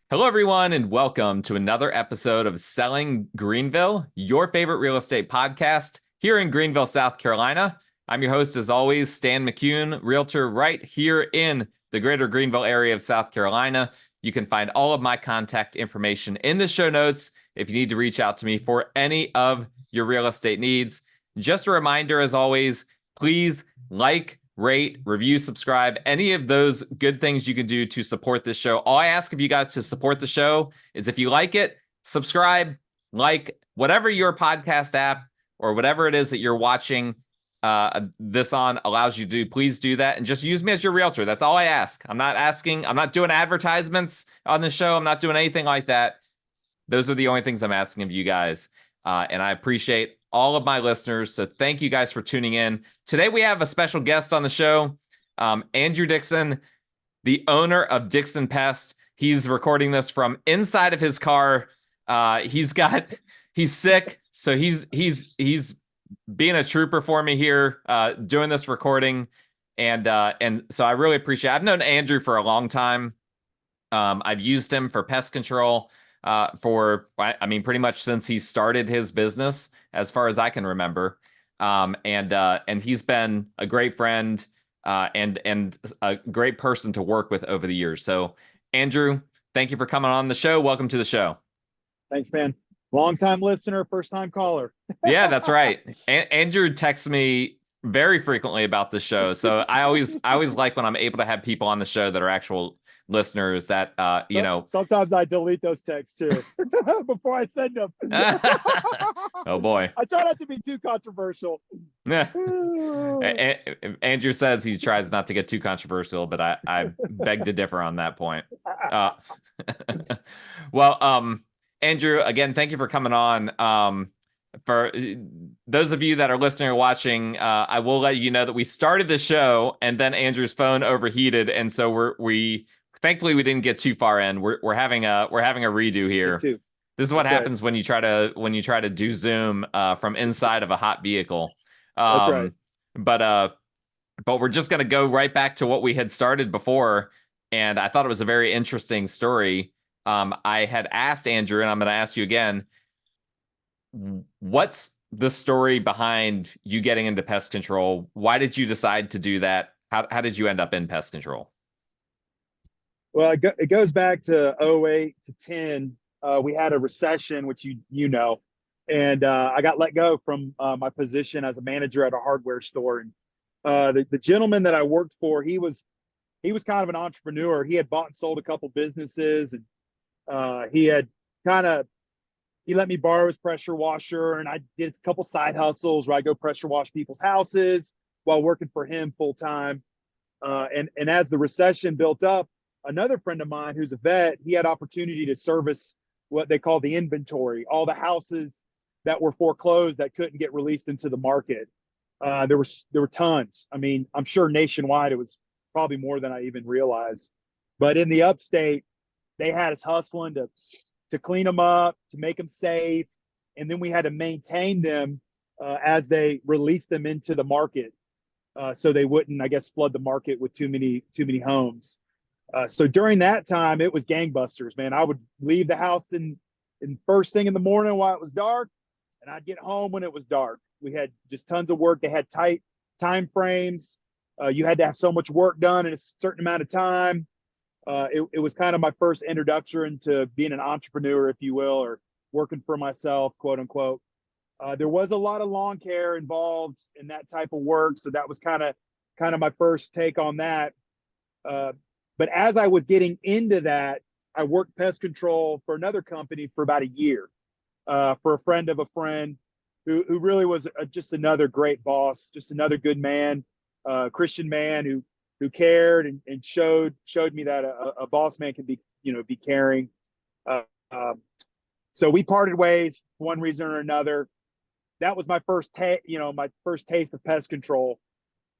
Hello, everyone, and welcome to another episode of Selling Greenville, your favorite real estate podcast here in Greenville, South Carolina. I'm your host, as always, Stan McCune, realtor right here in the greater Greenville area of South Carolina. You can find all of my contact information in the show notes if you need to reach out to me for any of your real estate needs. Just a reminder, as always, please like, rate, review, subscribe, any of those good things you can do to support this show. All I ask of you guys to support the show is if you like it, subscribe, like whatever your podcast app or whatever it is that you're watching this on allows you to do, please do that. And just use me as your realtor. That's all I ask. I'm not doing advertisements on the show. I'm not doing anything like that. Those are the only things I'm asking of you guys. And I appreciate all of my listeners. So thank you guys for tuning in. Today we have a special guest on the show, Andrew Dixon, the owner of Dixon Pest. He's recording this from inside of his car. He's sick, so he's being a trooper for me here, doing this recording, and so I really appreciate it. I've known Andrew for a long time. I've used him for pest control pretty much since he started his business, as far as I can remember. And he's been a great friend, and a great person to work with over the years. So Andrew, thank you for coming on the show. Welcome to the show. Thanks, man. Long-time listener, first-time caller. Yeah, that's right. Andrew texts me very frequently about the show. So I always like when I'm able to have people on the show that are actual listeners that Sometimes I delete those texts too before I send them. Oh boy. I try not to be too controversial. Yeah. Andrew says he tries not to get too controversial, but I beg to differ on that point. Well, Andrew, again, thank you for coming on. For those of you that are listening or watching, I will let you know that we started the show and then Andrew's phone overheated, and so we thankfully we didn't get too far in. We're having a redo here. This is what happens when you try to do Zoom from inside of a hot vehicle. That's right. But we're just gonna go right back to what we had started before, and I thought it was a very interesting story. I had asked Andrew, and I'm going to ask you again, what's the story behind you getting into pest control? Why did you decide to do that? How did you end up in pest control? Well, it goes back to 08 to 10. We had a recession, which you know, and I got let go from my position as a manager at a hardware store. And the gentleman that I worked for, he was kind of an entrepreneur. He had bought and sold a couple businesses, and he let me borrow his pressure washer, and I did a couple side hustles where I go pressure wash people's houses while working for him full time. And as the recession built up, another friend of mine who's a vet, he had opportunity to service what they call the inventory, all the houses that were foreclosed that couldn't get released into the market. There were tons. I mean, I'm sure nationwide it was probably more than I even realized. But in the upstate, they had us hustling to clean them up, to make them safe, and then we had to maintain them as they released them into the market, so they wouldn't, I guess, flood the market with too many homes. So during that time, it was gangbusters, man. I would leave the house in first thing in the morning while it was dark, and I'd get home when it was dark. We had just tons of work. They had tight time frames. You had to have so much work done in a certain amount of time. It was kind of my first introduction into being an entrepreneur, if you will, or working for myself, quote unquote. There was a lot of lawn care involved in that type of work, so that was kind of my first take on that. But as I was getting into that, I worked pest control for another company for about a year, for a friend of a friend who really was just another great boss, just another good man, Christian man who cared and showed me that a boss man can be caring. So we parted ways for one reason or another. That was my first taste of pest control.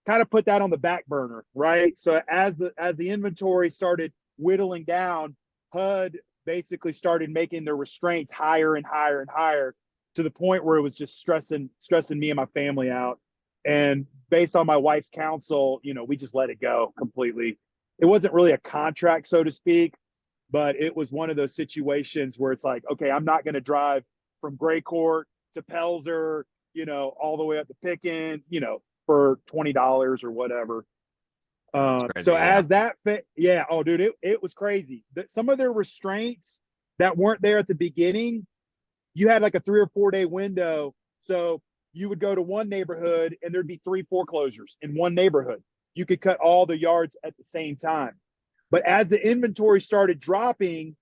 Kind of put that on the back burner, right? So as the inventory started whittling down, HUD basically started making their restraints higher and higher and higher, to the point where it was just stressing me and my family out. And based on my wife's counsel, we just let it go completely. It wasn't really a contract, so to speak. but it was one of those situations where it's like, okay, I'm not going to drive from Gray Court to Pelzer, all the way up to Pickens, for $20 or whatever. Crazy, So yeah. as that fit, yeah, oh dude, it was crazy. Some of their restraints that weren't there at the beginning, you had like a 3 or 4 day window. So you would go to one neighborhood and there'd be 3 foreclosures in one neighborhood. You could cut all the yards at the same time. But as the inventory started dropping,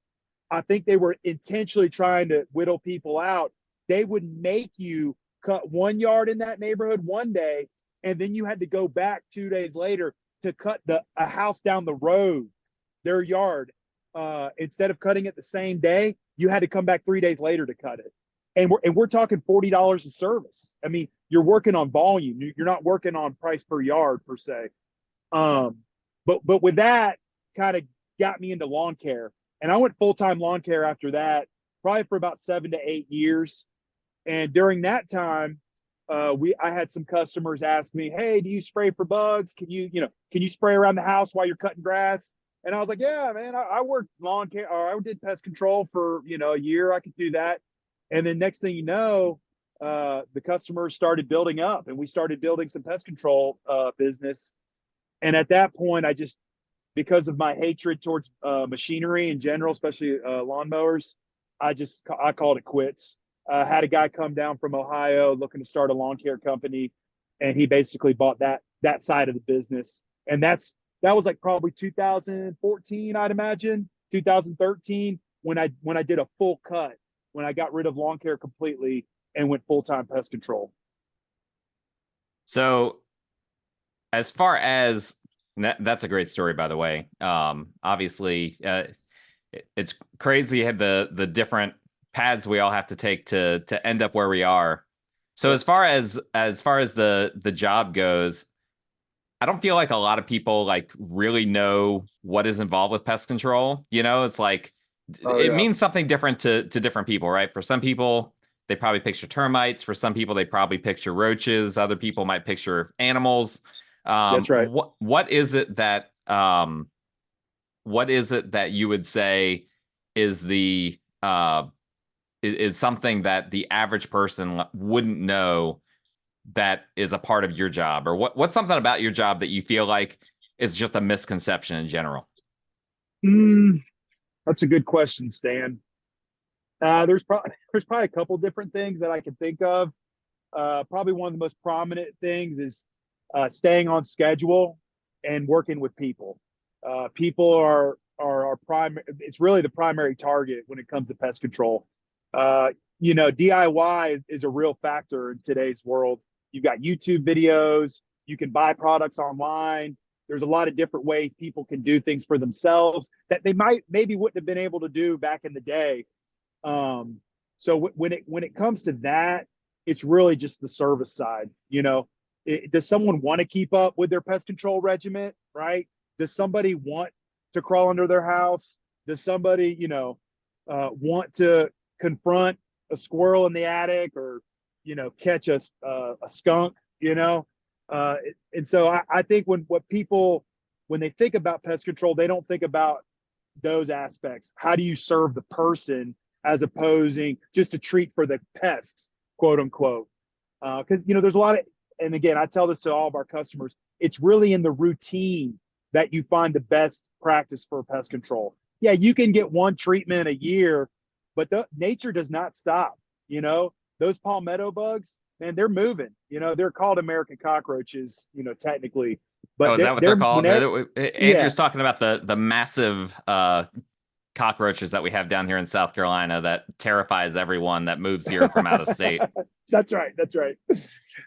I think they were intentionally trying to whittle people out. They would make you cut 1 yard in that neighborhood one day, and then you had to go back 2 days later to cut a house down the road, their yard. Instead of cutting it the same day, you had to come back 3 days later to cut it. And we're talking $40 a service. I mean, you're working on volume. You're not working on price per yard per se. But with that, kind of got me into lawn care, and I went full-time lawn care after that, probably for about 7 to 8 years. And during that time, I had some customers ask me, "Hey, do you spray for bugs? Can you spray around the house while you're cutting grass?" And I was like, "Yeah, man, I worked lawn care, or I did pest control for a year. I could do that." And then next thing you know, the customers started building up, and we started building some pest control business. And at that point, because of my hatred towards machinery in general, especially lawnmowers, I called it quits. Had a guy come down from Ohio looking to start a lawn care company, and he basically bought that side of the business. And that was like probably 2014, I'd imagine, 2013, when I did a full cut, when I got rid of lawn care completely and went full-time pest control. So as far as that's a great story, by the way. Obviously, it's crazy the different paths we all have to take to end up where we are. So as far as the job goes, I don't feel like a lot of people like really know what is involved with pest control. It's like it means something different to different people, right? For some people, they probably picture termites. For some people, they probably picture roaches. Other people might picture animals. That's right. What is it that you would say is is something that the average person wouldn't know that is a part of your job? Or what's something about your job that you feel like is just a misconception in general? That's a good question, Stan. There's probably a couple different things that I can think of. Probably one of the most prominent things is staying on schedule and working with people. People are our primary. It's really the primary target when it comes to pest control. DIY is a real factor in today's world. You've got YouTube videos. You can buy products online. There's a lot of different ways people can do things for themselves that they maybe wouldn't have been able to do back in the day. So when it comes to that, it's really just the service side. Does someone want to keep up with their pest control regimen, right? Does somebody want to crawl under their house? Does somebody, want to confront a squirrel in the attic, or, catch a skunk, and so I think when they think about pest control, they don't think about those aspects. How do you serve the person as opposing just to treat for the pests, quote unquote? Because, there's a lot of, and again, I tell this to all of our customers, it's really in the routine that you find the best practice for pest control. Yeah, you can get one treatment a year, but nature does not stop. Those palmetto bugs, man, they're moving. They're called American cockroaches, technically. But is that what they're called? Yeah. Andrew's talking about the massive cockroaches that we have down here in South Carolina that terrifies everyone that moves here from out of state. That's right.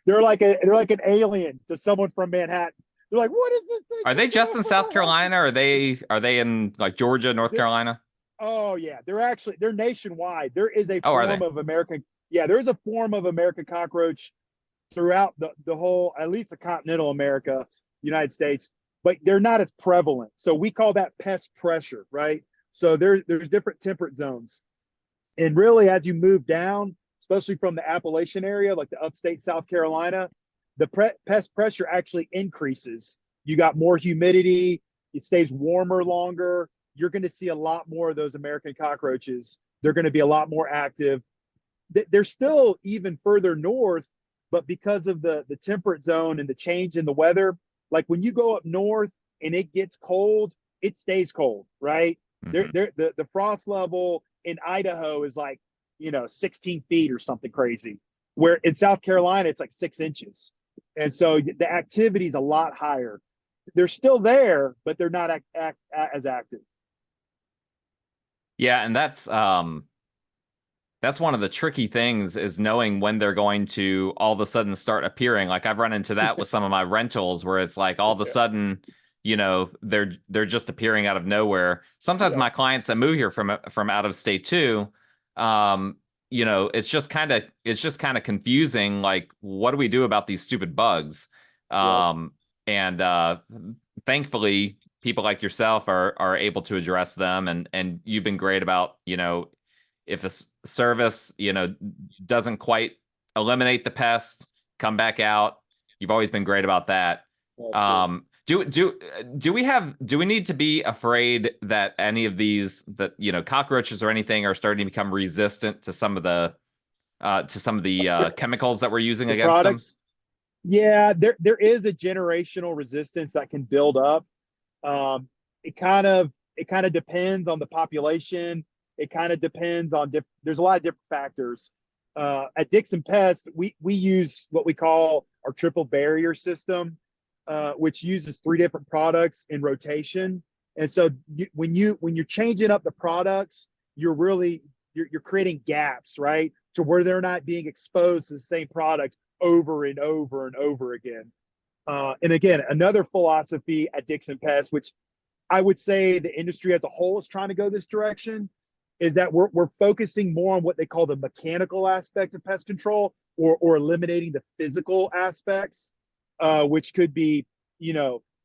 They're like an alien to someone from Manhattan. They're like, what is this thing? Are they just in South Carolina, or are they in like Georgia, North Carolina? Oh yeah, they're nationwide. There is a form of American. Yeah, there is a form of American cockroach throughout the whole, at least the continental America, United States, but they're not as prevalent. So we call that pest pressure, right? So there's different temperate zones, and really as you move down, especially from the Appalachian area, like the upstate South Carolina, the pest pressure actually increases. You got more humidity. It stays warmer longer. you're going to see a lot more of those American cockroaches. They're going to be a lot more active. They're still even further north, but because of the temperate zone and the change in the weather, like when you go up north and it gets cold, it stays cold, right? Mhm. The frost level in Idaho is like, 16 feet or something crazy, where in South Carolina, it's like 6 inches. And so the activity is a lot higher. They're still there, but they're not as active. Yeah, and that's one of the tricky things is knowing when they're going to all of a sudden start appearing. Like I've run into that with some of my rentals where it's like all of a Yeah. sudden, they're just appearing out of nowhere. Sometimes Yeah. my clients that move here from out of state too, it's just kind of confusing. Like, what do we do about these stupid bugs? Yeah. And thankfully, people like yourself are able to address them, and you've been great about, if a service, doesn't quite eliminate the pest, come back out. You've always been great about that. Do we need to be afraid that any of these, that cockroaches or anything, are starting to become resistant to some of the chemicals that we're using The against them? products. Yeah, there is a generational resistance that can build up. Um, it kind of depends on the population. It kind of depends on there's a lot of different factors. At Dixon Pest, we use what we call our triple barrier system, which uses 3 different products in rotation. And so when you're changing up the products, you're creating gaps, right, to where they're not being exposed to the same product over and over and over again. And again, another philosophy at Dixon Pest, which I would say the industry as a whole is trying to go this direction, is that we're focusing more on what they call the mechanical aspect of pest control, or eliminating the physical aspects, which could be,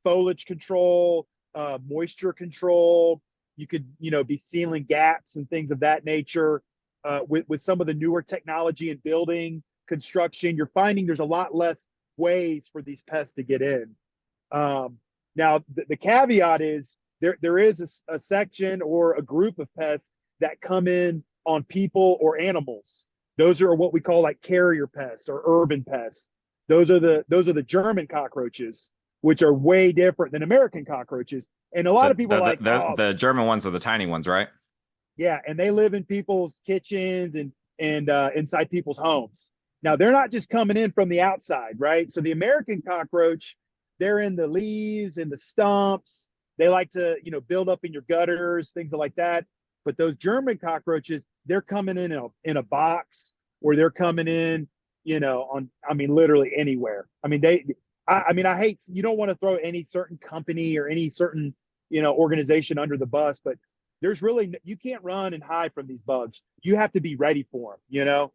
foliage control, moisture control. You could, be sealing gaps and things of that nature. With some of the newer technology in building construction, you're finding there's a lot less ways for these pests to get in. Now, the caveat is there is a section or a group of pests that come in on people or animals. Those are what we call like carrier pests or urban pests. Those are the German cockroaches, which are way different than American cockroaches. And a lot of people are like, oh, The German ones are the tiny ones, right? yeah, and they live in people's kitchens and inside people's homes. Now, they're not just coming in from the outside, right? So the American cockroach, they're in the leaves and the stumps. They like to, build up in your gutters, things like that. But those German cockroaches, they're coming in a box, or they're coming in, literally anywhere. I hate, you don't want to throw any certain company or any certain, organization under the bus, but you can't run and hide from these bugs. You have to be ready for them,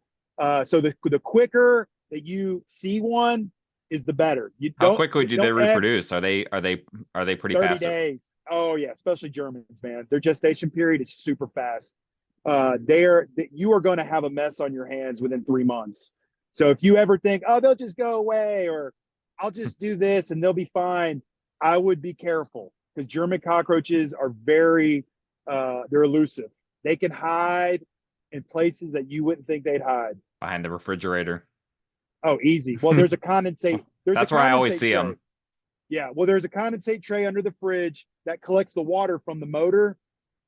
so the quicker that you see one is the better. How quickly do they reproduce? Are they pretty 30 fast? 30 days. Oh yeah, especially Germans, man. Their gestation period is super fast. You are going to have a mess on your hands within 3 months. So if you ever think, oh, they'll just go away, or I'll just do this and they'll be fine, I would be careful, because German cockroaches are they're elusive. They can hide in places that you wouldn't think they'd hide. Behind the refrigerator. Oh, easy. Well, there's a condensate. That's where I always see them. Yeah. Well, there's a condensate tray under the fridge that collects the water from the motor,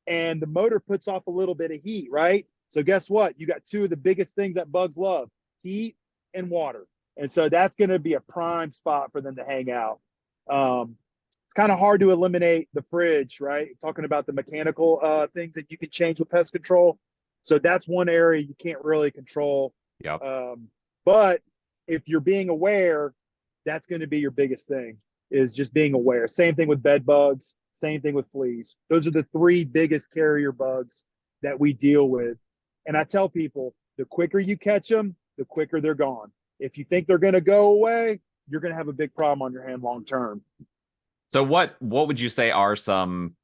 and the motor puts off a little bit of heat, right? So guess what? You got 2 of the biggest things that bugs love: heat and water. And so that's going to be a prime spot for them to hang out. It's kind of hard to eliminate the fridge, right? Talking about the mechanical things that you can change with pest control. So that's one area you can't really control. Yep. But if you're being aware, that's going to be your biggest thing, is just being aware. Same thing with bed bugs, same thing with fleas. Those are the 3 biggest carrier bugs that we deal with. And I tell people, the quicker you catch them, the quicker they're gone. If you think they're going to go away, you're going to have a big problem on your hand long term. So what would you say are some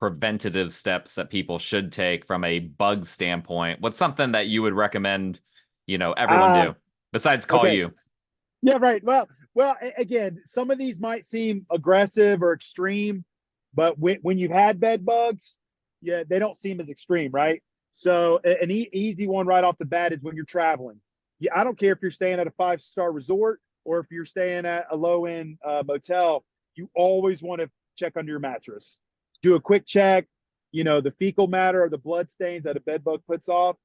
preventative steps that people should take from a bug standpoint? What's something that you would recommend, everyone do besides call you? Yeah, right. Well, again, some of these might seem aggressive or extreme, but when you've had bed bugs, yeah, they don't seem as extreme, right? So an easy one right off the bat is when you're traveling. Yeah, I don't care if you're staying at a 5-star resort or if you're staying at a low-end motel. You always want to check under your mattress. Do a quick check. You know, the fecal matter or the blood stains that a bed bug puts off,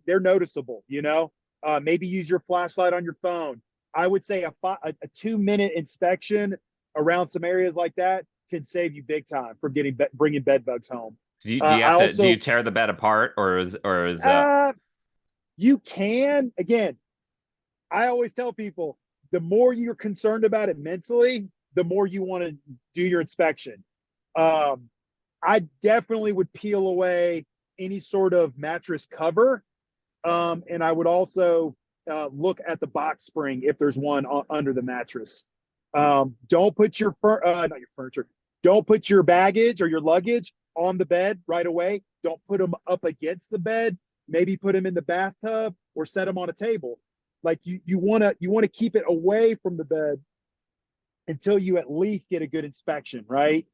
they're noticeable. You know, maybe use your flashlight on your phone. I would say a 2-minute inspection around some areas like that can save you big time from bringing bed bugs home. Do you I have to do also you tear the bed apart, or is you can, again, I always tell people the more you're concerned about it mentally, the more you want to do your inspection. I definitely would peel away any sort of mattress cover. And I would also look at the box spring if there's one under the mattress. Don't put not your furniture. Don't put your baggage or your luggage on the bed right away. Don't put them up against the bed. Maybe put them in the bathtub or set them on a table. Like you want to keep it away from the bed until you at least get a good inspection, right?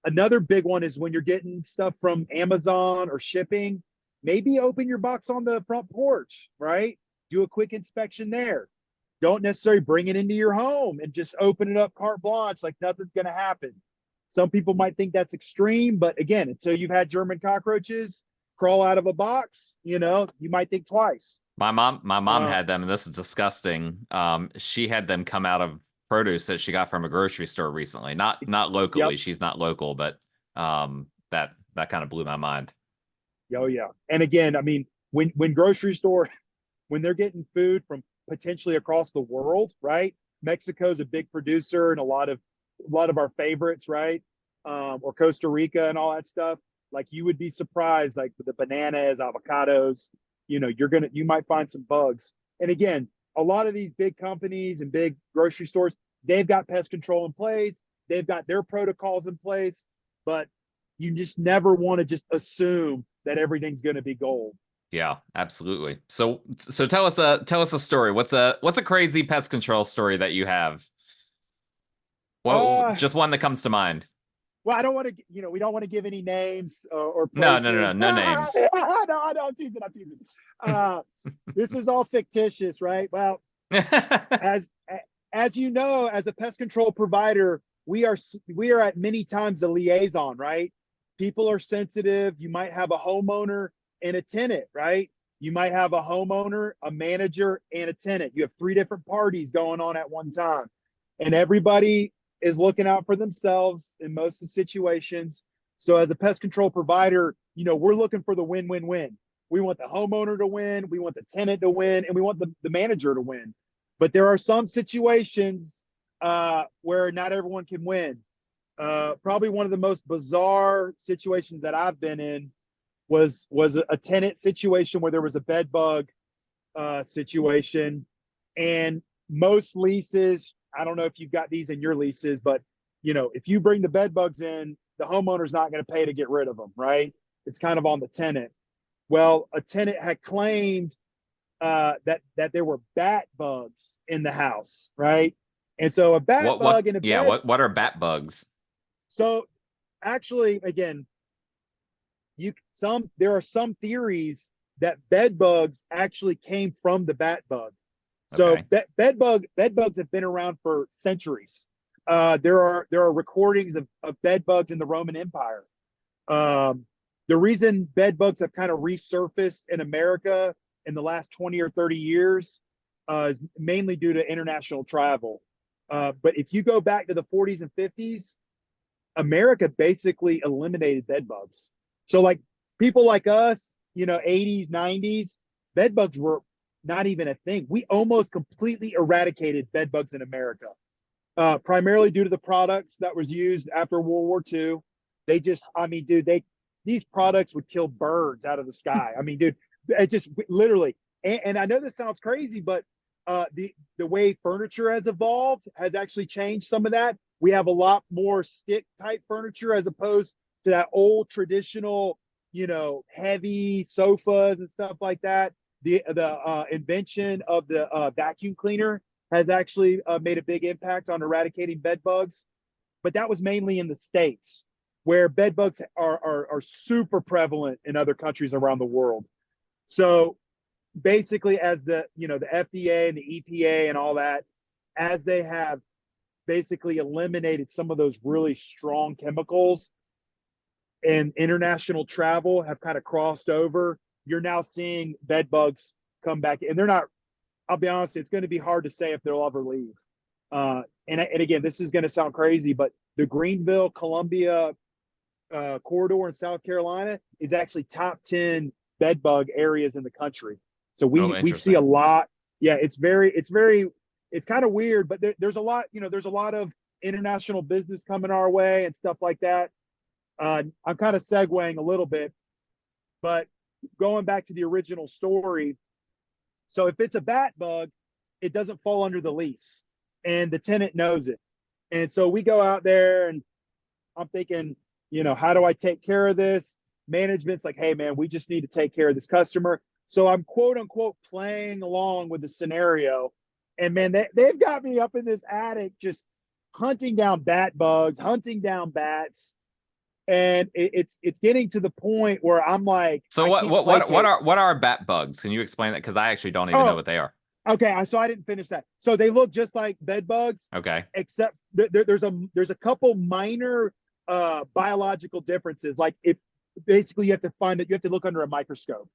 Another big one is when you're getting stuff from Amazon or shipping, maybe open your box on the front porch, right? Do a quick inspection there. Don't necessarily bring it into your home and just open it up carte blanche like nothing's going to happen. Some people might think that's extreme, but again, until you've had German cockroaches crawl out of a box, you know, you might think twice. My mom had them, and this is disgusting. She had them come out of produce that she got from a grocery store recently. Not locally. Yep. She's not local, but that kind of blew my mind. Oh yeah. And again, I mean, when grocery store, when they're getting food from potentially across the world, right? Mexico's a big producer and a lot of our favorites, right? Or Costa Rica and all that stuff. Like you would be surprised, like with the bananas, avocados, you know, you might find some bugs. And again, a lot of these big companies and big grocery stores, they've got pest control in place. They've got their protocols in place, but you just never want to just assume that everything's going to be gold. Yeah, absolutely. So tell us a story. What's a crazy pest control story that you have? Well, just one that comes to mind. Well, I don't want to, you know, we don't want to give any names or No, places. no names. No, I'm teasing. This is all fictitious, right? Well, as you know, as a pest control provider, we are at many times a liaison, right? People are sensitive. You might have a homeowner and a tenant, right? You might have a homeowner, a manager, and a tenant. You have 3 different parties going on at one time, and everybody is looking out for themselves in most of the situations. So as a pest control provider, you know, we're looking for the win-win-win. We want the homeowner to win, we want the tenant to win, and we want the manager to win. But there are some situations where not everyone can win. Probably one of the most bizarre situations that I've been in was a tenant situation where there was a bed bug situation. And most leases, I don't know if you've got these in your leases, but you know, if you bring the bed bugs in, the homeowner's not going to pay to get rid of them, right? It's kind of on the tenant. Well, a tenant had claimed that there were bat bugs in the house, right? And so a bat bug in a bed. What are bat bugs? So actually, again, there are some theories that bed bugs actually came from the bat bug. So Okay. bed bugs have been around for centuries. There are recordings of bed bugs in the Roman Empire. The reason bed bugs have kind of resurfaced in America in the last 20 or 30 years is mainly due to international travel. But if you go back to the 40s and 50s, America basically eliminated bed bugs. So like people like us, you know, 80s, 90s, bed bugs were not even a thing. We almost completely eradicated bed bugs in America, primarily due to the products that was used after World War II. They just, I mean, dude, these products would kill birds out of the sky. I mean, dude, it just literally, and I know this sounds crazy, but the way furniture has evolved has actually changed some of that. We have a lot more stick type furniture as opposed to that old traditional, you know, heavy sofas and stuff like that. The invention of the vacuum cleaner has actually made a big impact on eradicating bed bugs, but that was mainly in the States. where bed bugs are super prevalent in other countries around the world. So basically, as the FDA and the EPA and all that, as they have basically eliminated some of those really strong chemicals, and international travel have kind of crossed over, you're now seeing bed bugs come back. And they're not, I'll be honest, it's going to be hard to say if they'll ever leave. And again, this is going to sound crazy, but the Greenville, Columbia corridor in South Carolina is actually top 10 bed bug areas in the country. So we see a lot. Yeah, it's kind of weird, but there's a lot, there's a lot of international business coming our way and stuff like that. I'm kind of segueing a little bit, but going back to the original story. So if it's a bat bug, it doesn't fall under the lease, and the tenant knows it. And so we go out there, and I'm thinking, how do I take care of this? Management's like, hey man, we just need to take care of this customer. So I'm quote unquote playing along with the scenario. And man, they've got me up in this attic, just hunting down bat bugs, hunting down bats. And it's getting to the point where I'm like, so what are bat bugs? Can you explain that? Because I actually don't even know what they are. Okay, so I didn't finish that. So they look just like bed bugs. Okay. Except there's a couple minor biological differences. Like if basically you have to look under a microscope.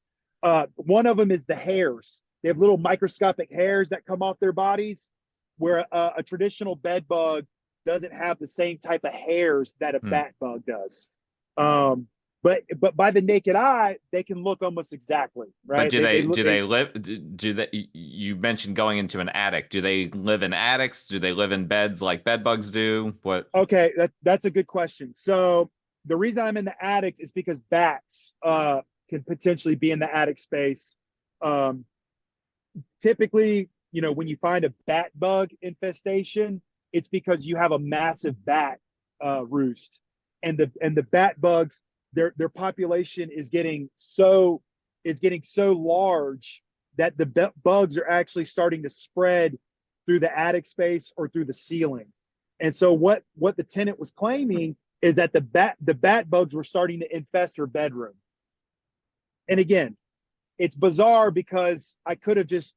One of them is the hairs. They have little microscopic hairs that come off their bodies, where a traditional bed bug doesn't have the same type of hairs that a bat bug does. But by the naked eye, they can look almost exactly, right? But you mentioned going into an attic. Do they live in attics? Do they live in beds like bed bugs do? What? Okay, that's a good question. So the reason I'm in the attic is because bats can potentially be in the attic space. Typically, when you find a bat bug infestation, it's because you have a massive bat roost, and the bat bugs, their population is getting so large that the bugs are actually starting to spread through the attic space or through the ceiling. And so what the tenant was claiming is that the bat bugs were starting to infest her bedroom. And again, it's bizarre because I could have just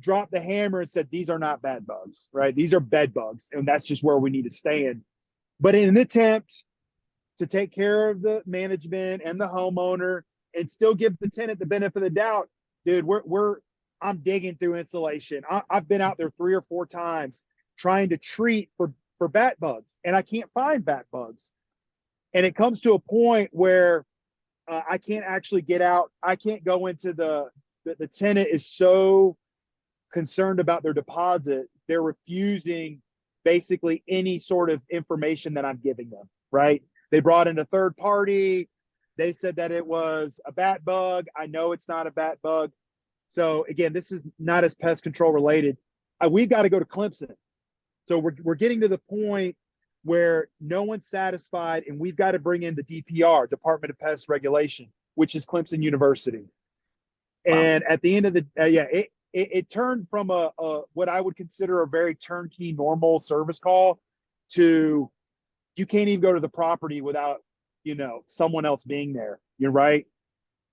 dropped the hammer and said, these are not bad bugs, right? These are bed bugs, and that's just where we need to stand. But in an attempt to take care of the management and the homeowner and still give the tenant the benefit of the doubt, dude, I'm digging through insulation. I've been out there 3 or 4 times trying to treat for bat bugs, and I can't find bat bugs. And it comes to a point where I can't actually get out. I can't go into the tenant is so concerned about their deposit, they're refusing basically any sort of information that I'm giving them, right? They brought in a third party. They said that it was a bat bug. I know it's not a bat bug. So again, this is not as pest control related. We've got to go to Clemson. So we're getting to the point where no one's satisfied, and we've got to bring in the DPR, Department of Pest Regulation, which is Clemson University. Wow. And at the end of the it turned from a what I would consider a very turnkey normal service call to you can't even go to the property without someone else being there. You're right.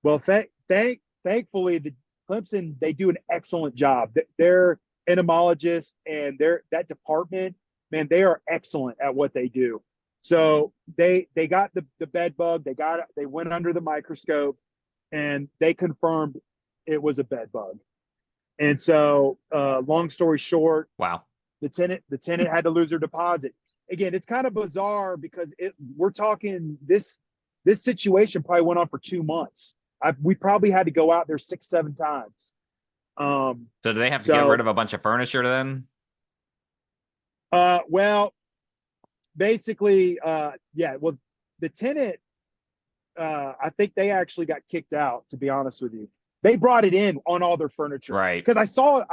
Well, thankfully the Clemson, they do an excellent job. They're entomologists, and that department, man, they are excellent at what they do. So they got the bed bug, they went under the microscope, and they confirmed it was a bed bug. And so long story short, wow, the tenant had to lose their deposit. Again, it's kind of bizarre because we're talking this situation probably went on for 2 months. We probably had to go out there 6-7 times. So do they have to get rid of a bunch of furniture then? Well, basically, well, the tenant, I think they actually got kicked out, to be honest with you. They brought it in on all their furniture. Right. Because I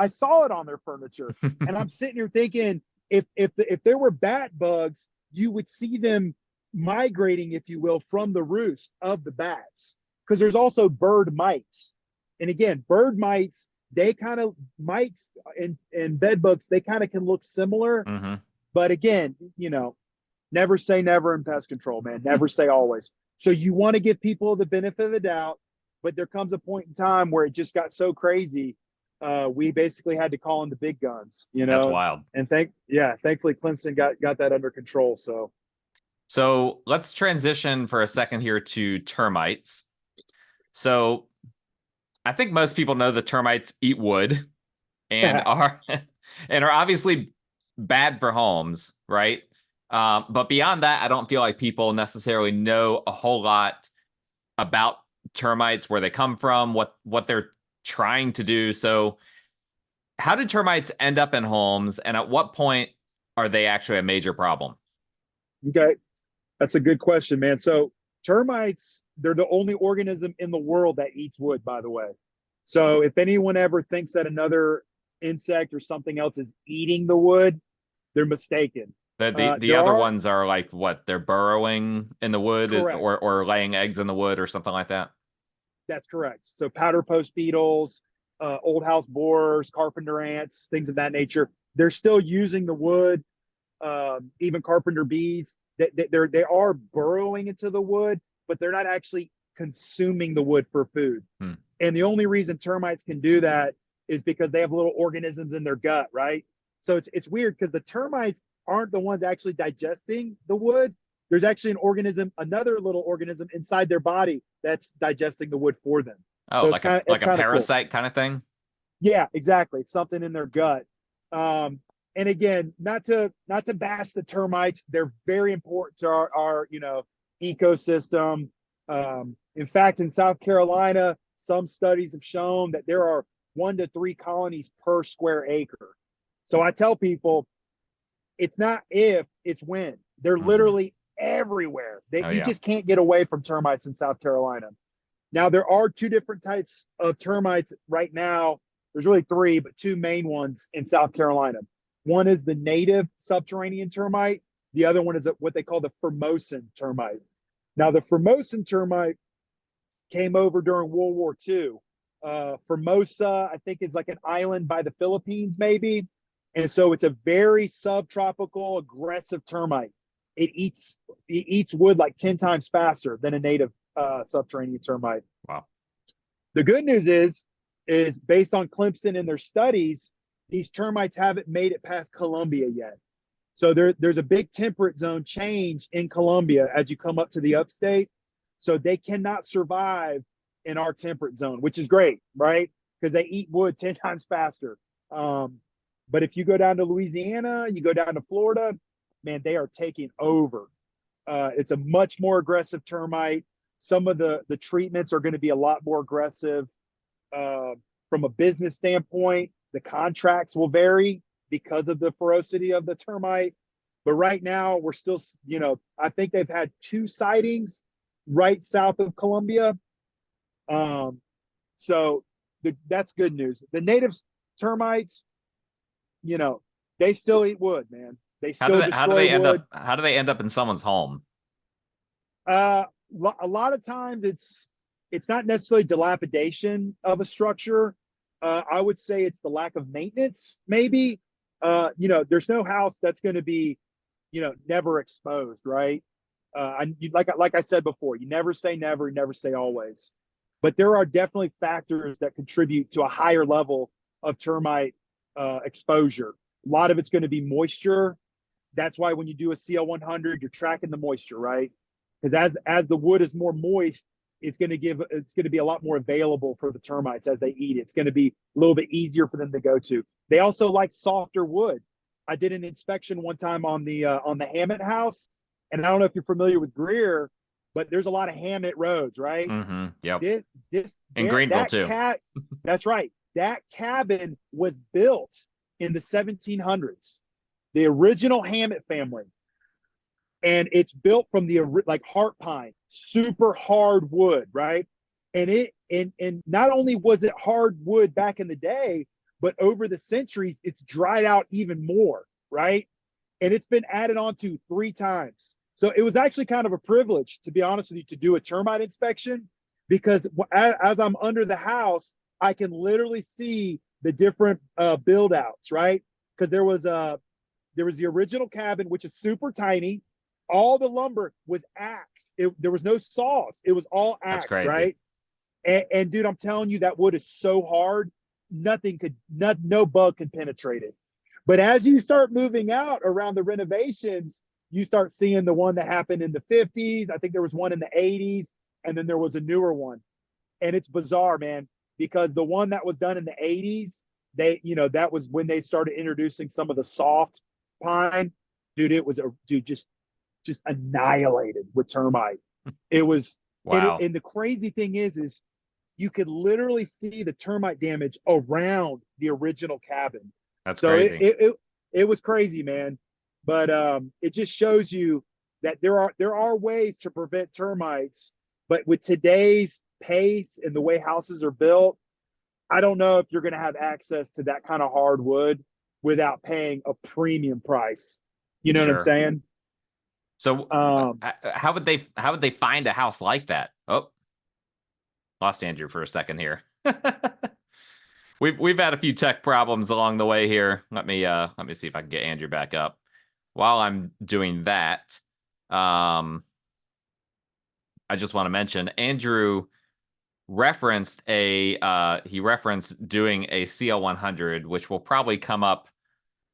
saw it on their furniture. And I'm sitting here thinking, if there were bat bugs, you would see them migrating, if you will, from the roost of the bats. Because there's also bird mites. And again, bird mites, mites and bed bugs, they kind of can look similar. Mm-hmm. But again, Never say never in pest control, man. Never say always. So you want to give people the benefit of the doubt, but there comes a point in time where it just got so crazy. We basically had to call in the big guns, That's wild. and thankfully Clemson got that under control. So let's transition for a second here to termites. So I think most people know that termites eat wood and are obviously bad for homes, right? But beyond that, I don't feel like people necessarily know a whole lot about termites, where they come from, what they're trying to do. So how do termites end up in homes, and at what point are they actually a major problem? Okay. That's a good question, man. So termites, they're the only organism in the world that eats wood, by the way. So if anyone ever thinks that another insect or something else is eating the wood, they're mistaken. The other ones are like what? They're burrowing in the wood, correct, or laying eggs in the wood or something like that. That's correct. So powder post beetles, old house borers, carpenter ants, things of that nature. They're still using the wood. Even carpenter bees, they are burrowing into the wood, but they're not actually consuming the wood for food. And the only reason termites can do that is because they have little organisms in their gut, right? So it's weird because the termites aren't the ones actually digesting the wood. There's actually another little organism inside their body that's digesting the wood for them. Oh, so like a parasite kind of thing? Yeah, exactly. It's something in their gut. And again, not to bash the termites, they're very important to our ecosystem. In fact, in South Carolina, some studies have shown that there are 1 to 3 colonies per square acre. So I tell people, it's not if, it's when. They're literally everywhere. You just can't get away from termites in South Carolina. Now, there are 2 different types of termites right now. There's really 3, but 2 main ones in South Carolina. One is the native subterranean termite. The other one is what they call the Formosan termite. Now, the Formosan termite came over during World War II. Formosa, I think, is like an island by the Philippines, maybe. And so it's a very subtropical, aggressive termite. It eats wood like 10 times faster than a native subterranean termite. Wow. The good news is based on Clemson and their studies, these termites haven't made it past Columbia yet. So there's a big temperate zone change in Columbia as you come up to the upstate. So they cannot survive in our temperate zone, which is great, right? Because they eat wood 10 times faster. But if you go down to Louisiana, you go down to Florida, man, they are taking over. It's a much more aggressive termite. Some of the treatments are going to be a lot more aggressive. From a business standpoint, the contracts will vary because of the ferocity of the termite. But right now, we're still, I think they've had 2 sightings right south of Columbia. So that's good news. The native termites, they still eat wood, man. They still destroy wood. How do they end up in someone's home? A lot of times it's not necessarily dilapidation of a structure. I would say it's the lack of maintenance, maybe. There's no house that's going to be, never exposed, right? Like I said before, you never say never, you never say always. But there are definitely factors that contribute to a higher level of termite exposure. A lot of it's going to be moisture. That's why when you do a CL100, you're tracking the moisture, right? Because as the wood is more moist, it's going to be a lot more available for the termites as they eat it. It's going to be a little bit easier for them to go to. They also like softer wood. I did an inspection one time on the Hammett house, and I don't know if you're familiar with Greer, but there's a lot of Hammett roads, right? Mm-hmm. Yep. In Greenville too. That's right. That cabin was built in the 1700s. The original Hammett family. And it's built from the heart pine, super hard wood, right? And not only was it hard wood back in the day, but over the centuries, it's dried out even more, right? And it's been added on to 3 times. So it was actually kind of a privilege, to be honest with you, to do a termite inspection, because as I'm under the house, I can literally see the different build outs, right? Because there was the original cabin, which is super tiny. all the lumber was axed. There was no saws. It was all That's axed, crazy. right? And dude, I'm telling you, that wood is so hard, no bug can penetrate it. But as you start moving out around the renovations, you start seeing the one that happened in the 50s. I think there was one in the 80s, and then there was a newer one. And it's bizarre, man, because the one that was done in the 80s, that was when they started introducing some of the soft pine. Dude, it was just annihilated with termite. It was, Wow. and the crazy thing is you could literally see the termite damage around the original cabin. That's So crazy. it was crazy, man. But it just shows you that there are ways to prevent termites. But with today's pace and the way houses are built, I don't know if you're going to have access to that kind of hardwood without paying a premium price. You know what I'm Sure. saying? So how would they find a house like that? Oh, lost Andrew for a second here. We've had a few tech problems along the way here. Let me see if I can get Andrew back up. While I'm doing that, I just want to mention Andrew referenced doing a CL100, which will probably come up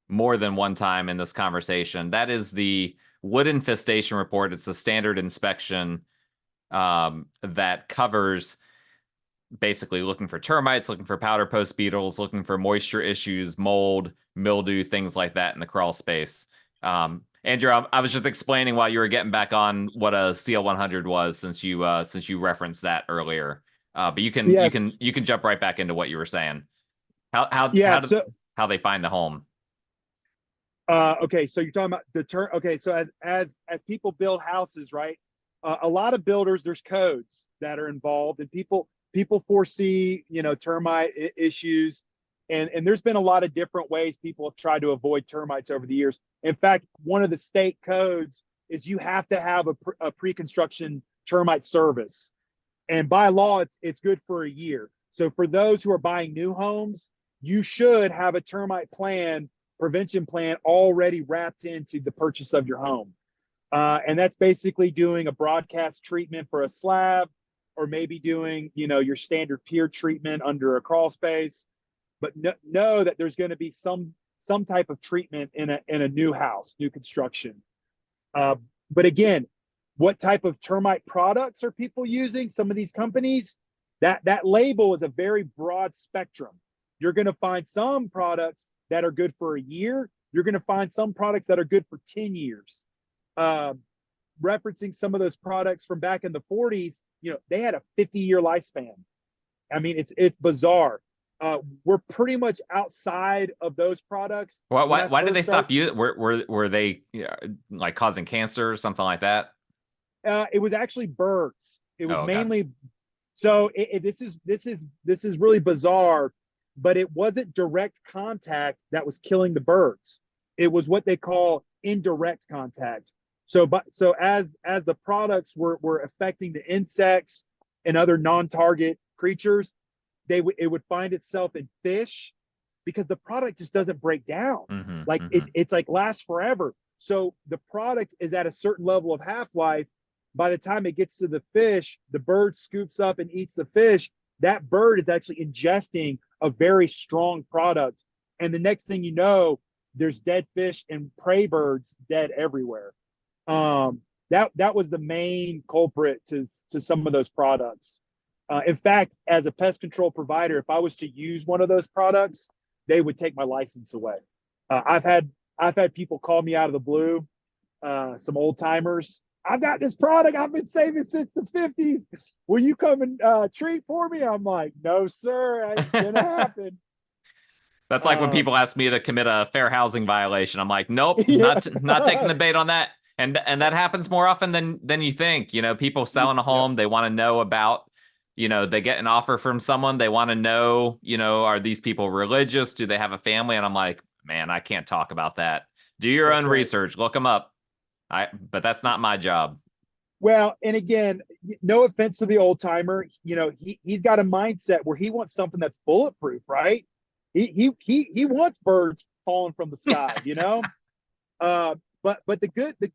more than one time in this conversation. That is the wood infestation report. It's a standard inspection that covers basically looking for termites, looking for powder post beetles, looking for moisture issues, mold, mildew, things like that in the crawl space. Andrew, I was just explaining while you were getting back on what a CL100 was, since you referenced that earlier. But you can jump right back into what you were saying. How they find the home. Okay, so you're talking about okay, so as people build houses, right? A lot of builders, there's codes that are involved, and people foresee, termite issues, and there's been a lot of different ways people have tried to avoid termites over the years. In fact, one of the state codes is you have to have a pre-construction termite service, and by law, it's good for a year. So for those who are buying new homes, you should have a termite prevention plan already wrapped into the purchase of your home. And that's basically doing a broadcast treatment for a slab, or maybe doing, your standard pier treatment under a crawl space. But know that there's going to be some type of treatment in a new house, new construction. But again, what type of termite products are people using? Some of these companies, that label is a very broad spectrum. You're going to find some products that are good for a year. You're going to find some products that are good for 10 years. Referencing some of those products from back in the 40s, they had a 50-year lifespan. I mean, it's bizarre. We're pretty much outside of those products. Why did they stop using? Were they like causing cancer or something like that? It was actually birds. It was mainly. God. So this is really bizarre, but it wasn't direct contact that was killing the birds. It was what they call indirect contact. So as the products were affecting the insects and other non-target creatures, it would find itself in fish, because the product just doesn't break down. It's like lasts forever. So the product is at a certain level of half-life. By the time it gets to the fish, the bird scoops up and eats the fish. That bird is actually ingesting a very strong product. And the next thing you know, there's dead fish and prey birds dead everywhere. That was the main culprit to some of those products. In fact, as a pest control provider, if I was to use one of those products, they would take my license away. I've had people call me out of the blue, some old timers. I've got this product I've been saving since the 50s. Will you come and treat for me? I'm like, no, sir, it ain't gonna happen. That's like when people ask me to commit a fair housing violation. I'm like, nope, not taking the bait on that. And that happens more often than you think. People selling a home, they want to know about, they get an offer from someone, they want to know, are these people religious? Do they have a family? And I'm like, man, I can't talk about that. Do your own research, look them up. But that's not my job. Well, and again, no offense to the old timer, he's got a mindset where he wants something that's bulletproof, right? He wants birds falling from the sky, But the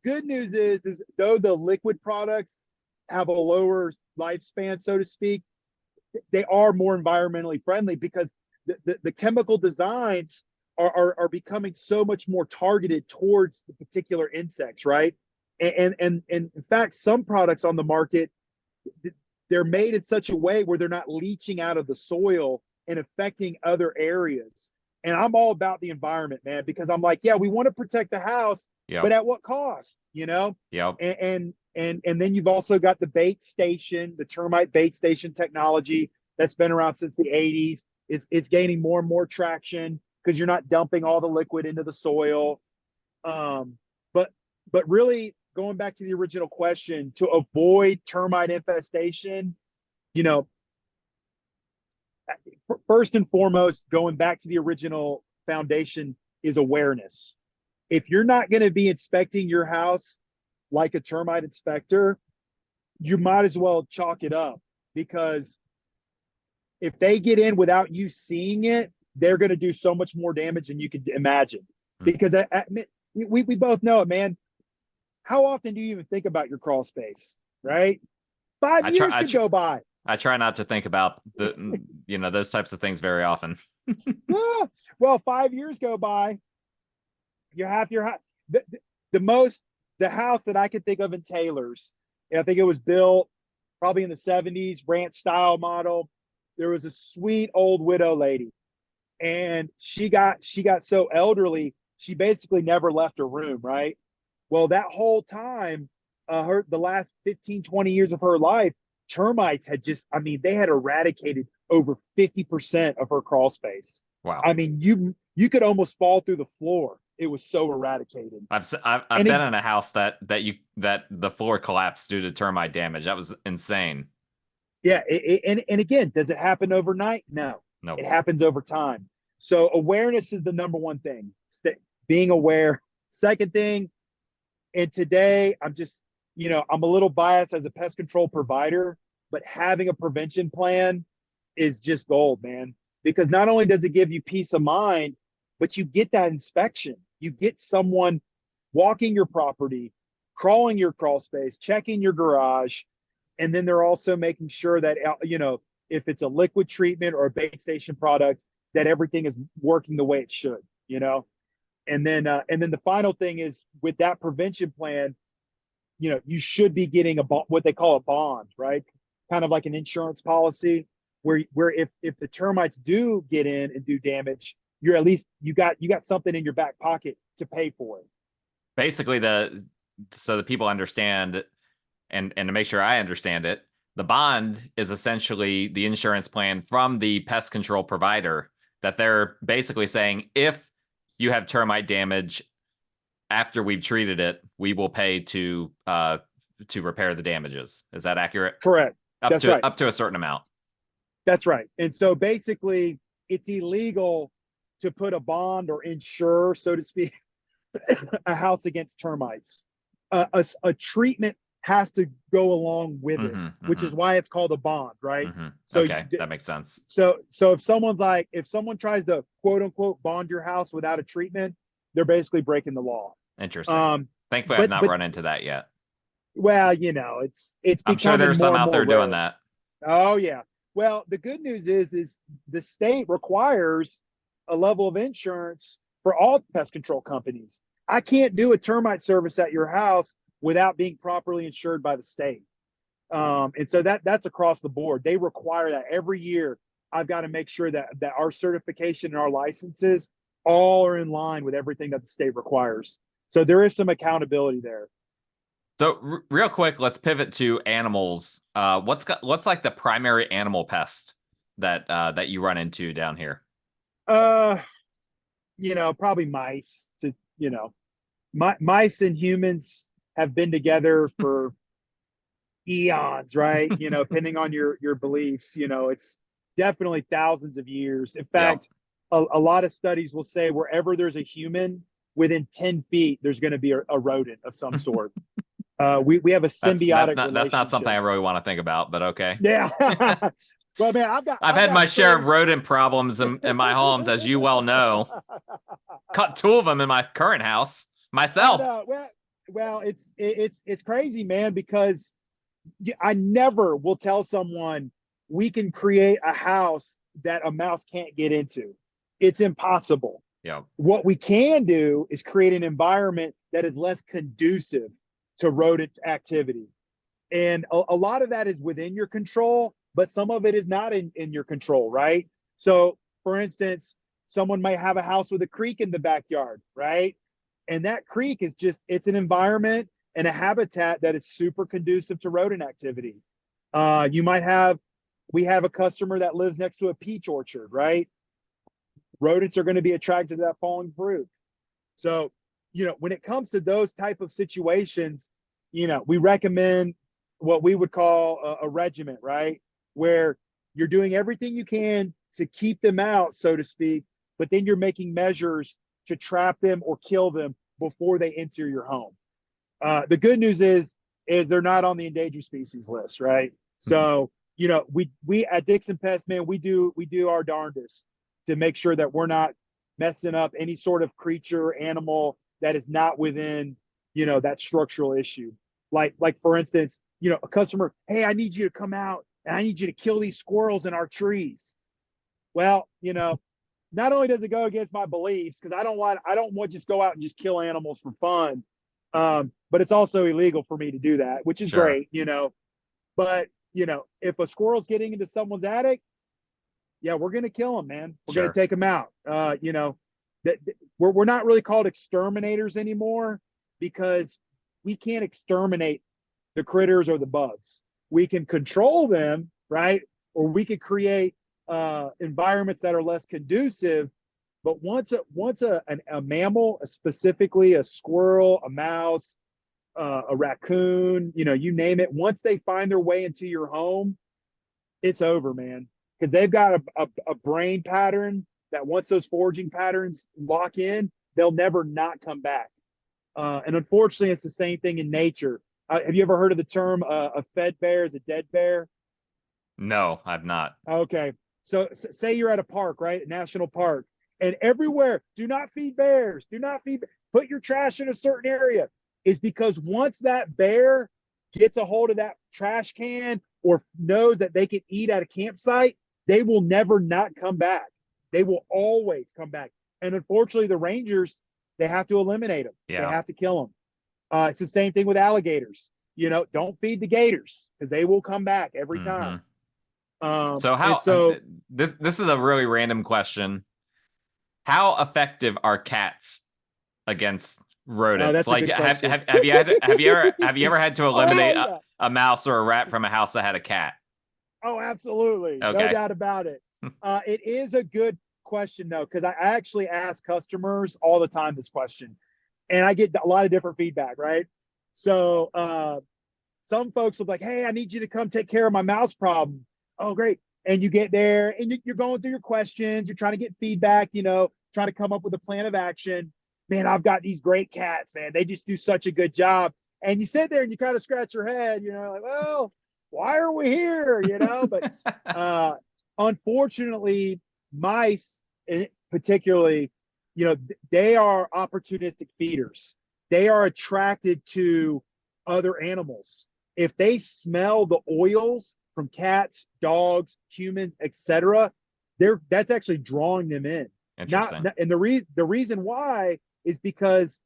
good news is though the liquid products have a lower lifespan, so to speak, they are more environmentally friendly because the chemical designs are becoming so much more targeted towards the particular insects, right? And in fact, some products on the market, they're made in such a way where they're not leaching out of the soil and affecting other areas. And I'm all about the environment, man, because I'm like, yeah, we want to protect the house, but at what cost, you know? Yep. And then you've also got the bait station, the termite bait station technology that's been around since the 80s. It's gaining more and more traction because you're not dumping all the liquid into the soil. But really going back to the original question, to avoid termite infestation, you know, first and foremost, going back to the original foundation is awareness. If you're not going to be inspecting your house like a termite inspector, you might as well chalk it up, because if they get in without you seeing it, they're going to do so much more damage than you could imagine. Because we both know it, man. How often do you even think about your crawl space, right? 5 years could go by. I try not to think about those types of things very often. Well, 5 years go by. You have your house. The house that I could think of in Taylor's, I think it was built probably in the 70s, ranch style model. There was a sweet old widow lady, and she got so elderly, she basically never left her room, right? Well, that whole time, the last 15, 20 years of her life, termites had they had eradicated over 50% of her crawl space. Wow. I mean, you could almost fall through the floor. It was so eradicated. I've been in a house that the floor collapsed due to termite damage. That was insane. Yeah, and again, does it happen overnight? No. It happens over time. So awareness is the number one thing. Being aware. Second thing, and today I'm just, I'm a little biased as a pest control provider, but having a prevention plan is just gold, man. Because not only does it give you peace of mind, but you get that inspection. You get someone walking your property, crawling your crawl space, checking your garage, and then they're also making sure that, if it's a liquid treatment or a bait station product, that everything is working the way it should, And then the final thing is, with that prevention plan, you should be getting what they call a bond, right? Kind of like an insurance policy, where if the termites do get in and do damage, you're at least you got something in your back pocket to pay for it. Basically, so the people understand, and to make sure I understand it, the bond is essentially the insurance plan from the pest control provider, that they're basically saying, if you have termite damage after we've treated it, we will pay to repair the damages. Is that accurate? Correct. That's right. Up to a certain amount. That's right. And so basically, it's illegal to put a bond or insure, so to speak, a house against termites. A treatment has to go along with it, which is why it's called a bond, right? So okay, that makes sense. So if someone tries to quote unquote bond your house without a treatment, they're basically breaking the law. Interesting. Thankfully, I've not run into that yet. Well, it's I'm sure there's some out there doing that. Oh yeah. Well, the good news is the state requires a level of insurance for all pest control companies. I can't do a termite service at your house without being properly insured by the state. And so that's across the board. They require that every year. I've got to make sure that our certification and our licenses all are in line with everything that the state requires. So there is some accountability there. So real quick, let's pivot to animals. What's like the primary animal pest that you run into down here? Probably mice. Mice and humans have been together for eons, right? Depending on your beliefs, it's definitely thousands of years. In fact, a lot of studies will say wherever there's a human, within 10 feet, there's going to be a rodent of some sort. We have a symbiotic relationship. That's not something I really want to think about, but okay. Yeah. Well, man, I've had my share of rodent problems in my homes, as you well know. Caught 2 of them in my current house. myself. know. Well, it's crazy, man, because I never will tell someone we can create a house that a mouse can't get into. It's impossible. Yeah. What we can do is create an environment that is less conducive to rodent activity. And a lot of that is within your control, but some of it is not in your control, right? So, for instance, someone might have a house with a creek in the backyard, right? And that creek is it's an environment and a habitat that is super conducive to rodent activity. We have a customer that lives next to a peach orchard, right? Rodents are going to be attracted to that falling fruit. So, when it comes to those type of situations, we recommend what we would call a regiment, right? Where you're doing everything you can to keep them out, so to speak, but then you're making measures to trap them or kill them before they enter your home. The good news is they're not on the endangered species list, right? So, we at Dixon Pest, man, we do our darndest to make sure that we're not messing up any sort of creature, animal that is not within, that structural issue. Like for instance, a customer, hey, I need you to come out and I need you to kill these squirrels in our trees. Well, not only does it go against my beliefs, because I don't want to just go out and just kill animals for fun, but it's also illegal for me to do that, which is great, But if a squirrel's getting into someone's attic, yeah, we're gonna kill them, man. We're gonna take them out. We're not really called exterminators anymore because we can't exterminate the critters or the bugs. We can control them, right? Or we could create environments that are less conducive. But once a mammal, specifically a squirrel, a mouse, a raccoon, you name it, once they find their way into your home, it's over, man. Because they've got a brain pattern that once those foraging patterns lock in, they'll never not come back. And unfortunately, it's the same thing in nature. Have you ever heard of the term a fed bear is a dead bear? No, I've not. Okay. So say you're at a park, right? A national park. And everywhere, do not feed bears. Put your trash in a certain area. Is because once that bear gets a hold of that trash can or knows that they can eat at a campsite, they will never not come back. They will always come back. And unfortunately, the rangers, they have to eliminate them. Yeah. They have to kill them. It's the same thing with alligators. Don't feed the gators because they will come back every time. This is a really random question. How effective are cats against rodents? Like, have you ever had to eliminate a mouse or a rat from a house that had a cat? Oh, absolutely. Okay. No doubt about it. It is a good question though, because I actually ask customers all the time this question, and I get a lot of different feedback, right? So some folks will be like, hey, I need you to come take care of my mouse problem. Oh, great. And you get there and you're going through your questions. You're trying to get feedback, trying to come up with a plan of action. Man, I've got these great cats, man. They just do such a good job. And you sit there and you kind of scratch your head, like, well, why are we here? But unfortunately, mice particularly, they are opportunistic feeders. They are attracted to other animals. If they smell the oils from cats, dogs, humans, etc., that's actually drawing them in. Interesting. And the reason why is because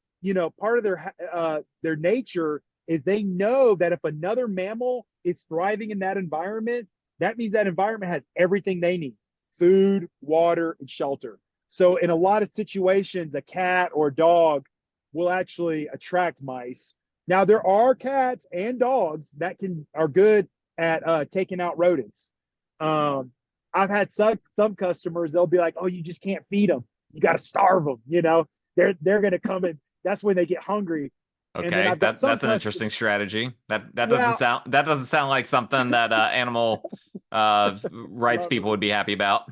part of their nature is they know that if another mammal is thriving in that environment, that means that environment has everything they need: food, water, and shelter. So in a lot of situations, a cat or a dog will actually attract mice. Now there are cats and dogs that are good at taking out rodents. I've had some customers, they'll be like, oh, you just can't feed them. You got to starve them. They're going to come in. That's when they get hungry. Okay, that's an interesting strategy. That doesn't sound like something that animal rights people would be happy about.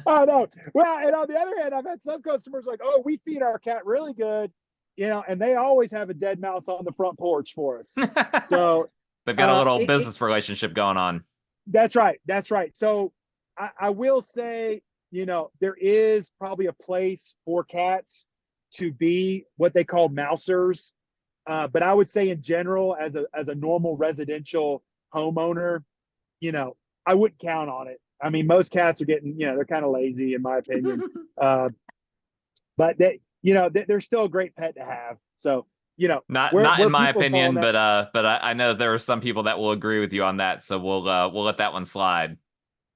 I know. Well, and on the other hand, I've had some customers like, oh, we feed our cat really good, and they always have a dead mouse on the front porch for us. So they've got a little business relationship going on. That's right. So I will say, there is probably a place for cats to be what they call mousers. But I would say in general, as a normal residential homeowner, I wouldn't count on it. I mean, most cats are getting, they're kind of lazy in my opinion. But they're still a great pet to have. So, not in my opinion, but I know there are some people that will agree with you on that. So we'll let that one slide.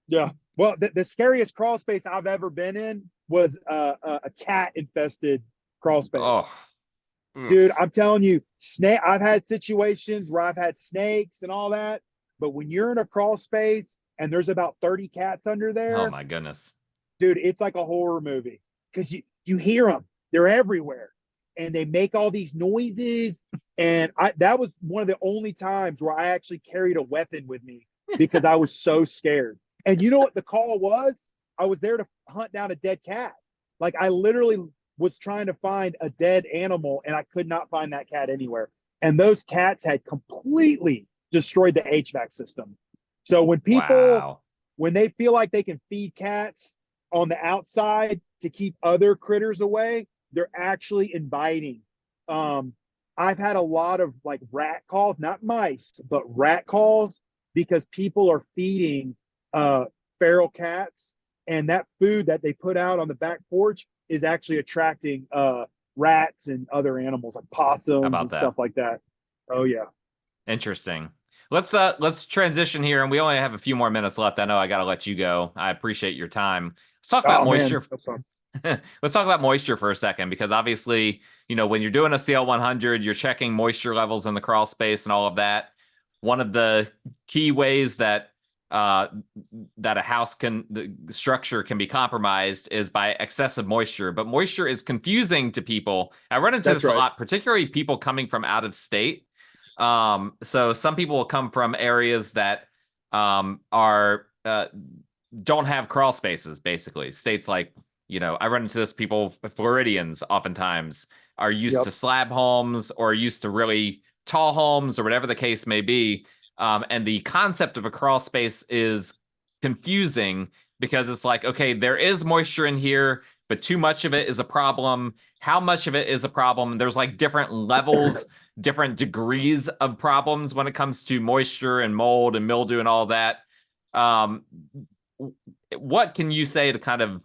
Yeah. Well, the scariest crawl space I've ever been in was a cat infested crawl space. Oh, dude, I'm telling you, I've had situations where I've had snakes and all that, but when you're in a crawl space and there's about 30 cats under there, oh my goodness, dude, it's like a horror movie because you hear them, they're everywhere, and they make all these noises. And that was one of the only times where I actually carried a weapon with me because I was so scared. And you know what the call was? I was there to hunt down a dead cat. Like I literally was trying to find a dead animal and I could not find that cat anywhere. And those cats had completely destroyed the HVAC system. So when people, when they feel like they can feed cats on the outside to keep other critters away, they're actually inviting. I've had a lot of like rat calls, not mice, but rat calls because people are feeding feral cats, and that food that they put out on the back porch is actually attracting rats and other animals like possums and stuff like that. Oh yeah. Interesting. Let's transition here, and we only have a few more minutes left. I know I got to let you go. I appreciate your time. Let's talk about moisture. Let's talk about moisture for a second, because obviously, when you're doing a CL100, you're checking moisture levels in the crawl space and all of that. One of the key ways that a house the structure can be compromised is by excessive moisture. But moisture is confusing to people. I run into this a lot, particularly people coming from out of state. So some people will come from areas that don't have crawl spaces, basically. States like, I run into this, people, Floridians oftentimes are used to slab homes or used to really tall homes or whatever the case may be. And the concept of a crawl space is confusing because it's like, okay, there is moisture in here, but too much of it is a problem. How much of it is a problem? There's like different levels, different degrees of problems when it comes to moisture and mold and mildew and all that. What can you say to kind of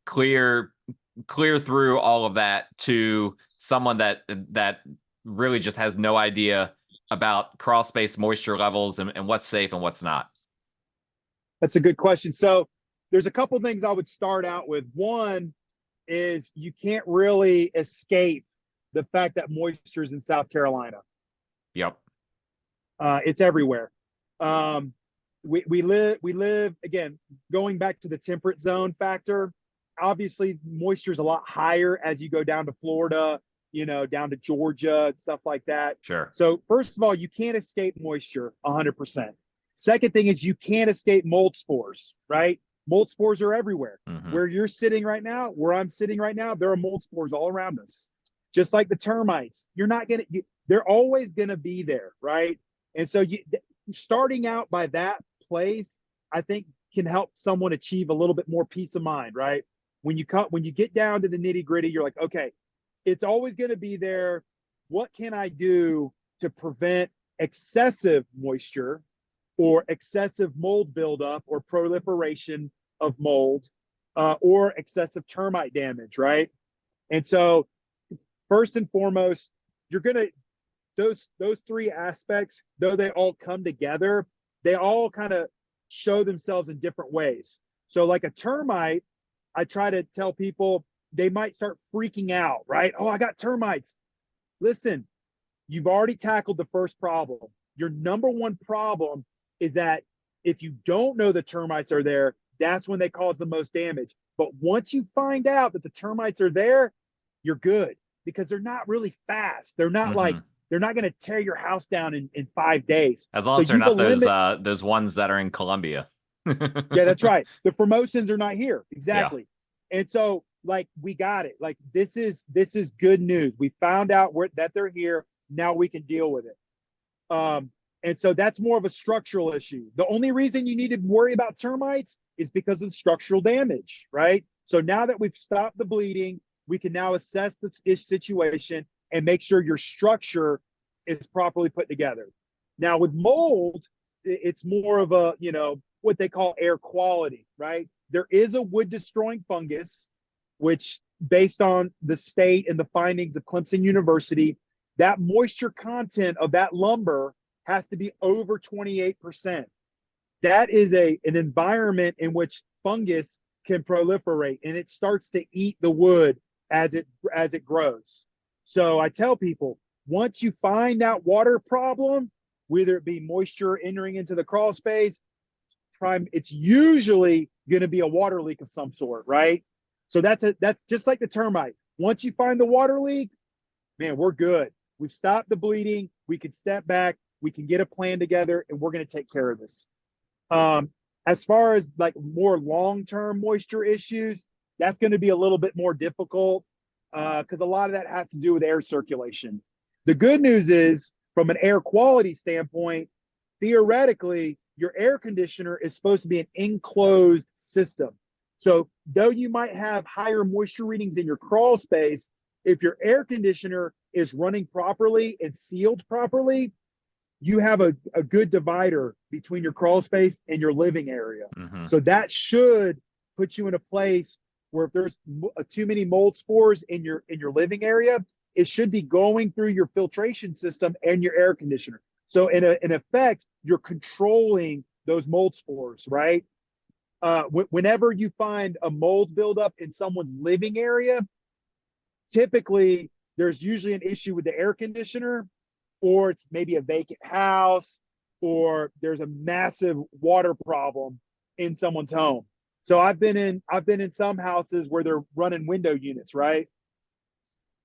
clear through all of that to someone that really just has no idea about crawl space moisture levels and what's safe and what's not? That's a good question. So there's a couple things I would start out with. One is you can't really escape the fact that moisture is in South Carolina. Yep. It's everywhere. We live, again, going back to the temperate zone factor, obviously moisture is a lot higher as you go down to Florida, down to Georgia and stuff like that. Sure. So first of all, you can't escape moisture 100%. Second thing is you can't escape mold spores, right? Mold spores are everywhere. Mm-hmm. Where you're sitting right now, where I'm sitting right now, there are mold spores all around us. Just like the termites, they're always going to be there, right? And so starting out by that place, I think can help someone achieve a little bit more peace of mind, right? When you get down to the nitty gritty, you're like, okay, it's always going to be there. What can I do to prevent excessive moisture or excessive mold buildup or proliferation of mold or excessive termite damage, right? And so first and foremost, you're going to, those three aspects, though they all come together, they all kind of show themselves in different ways. So like a termite, I try to tell people, they might start freaking out, right? Oh, I got termites. Listen, you've already tackled the first problem. Your number one problem is that if you don't know the termites are there, that's when they cause the most damage. But once you find out that the termites are there, you're good, because they're not really fast. They're not like, they're not going to tear your house down in 5 days. As long as they're not those ones that are in Colombia. Yeah, that's right. The Formosans are not here. Exactly. Yeah. And so, like, we got it. Like, this is good news. We found out that they're here. Now we can deal with it. And so that's more of a structural issue. The only reason you need to worry about termites is because of the structural damage, right? So now that we've stopped the bleeding, we can now assess this situation and make sure your structure is properly put together. Now with mold, it's more of a, what they call air quality, right? There is a wood destroying fungus, which based on the state and the findings of Clemson University, that moisture content of that lumber has to be over 28%. That is an environment in which fungus can proliferate, and it starts to eat the wood as it grows. So I tell people, once you find that water problem, whether it be moisture entering into the crawl space, it's usually going to be a water leak of some sort, right? So that's just like the termite. Once you find the water leak, man, we're good. We've stopped the bleeding. We can step back. We can get a plan together, and we're going to take care of this. As far as like more long-term moisture issues, that's going to be a little bit more difficult because a lot of that has to do with air circulation. The good news is, from an air quality standpoint, theoretically, your air conditioner is supposed to be an enclosed system. So though you might have higher moisture readings in your crawl space, if your air conditioner is running properly and sealed properly, you have a good divider between your crawl space and your living area. Mm-hmm. So that should put you in a place where if there's too many mold spores in your living area, it should be going through your filtration system and your air conditioner. So in effect, you're controlling those mold spores, right? Whenever you find a mold buildup in someone's living area, typically there's usually an issue with the air conditioner, or it's maybe a vacant house, or there's a massive water problem in someone's home. So I've been in some houses where they're running window units, right?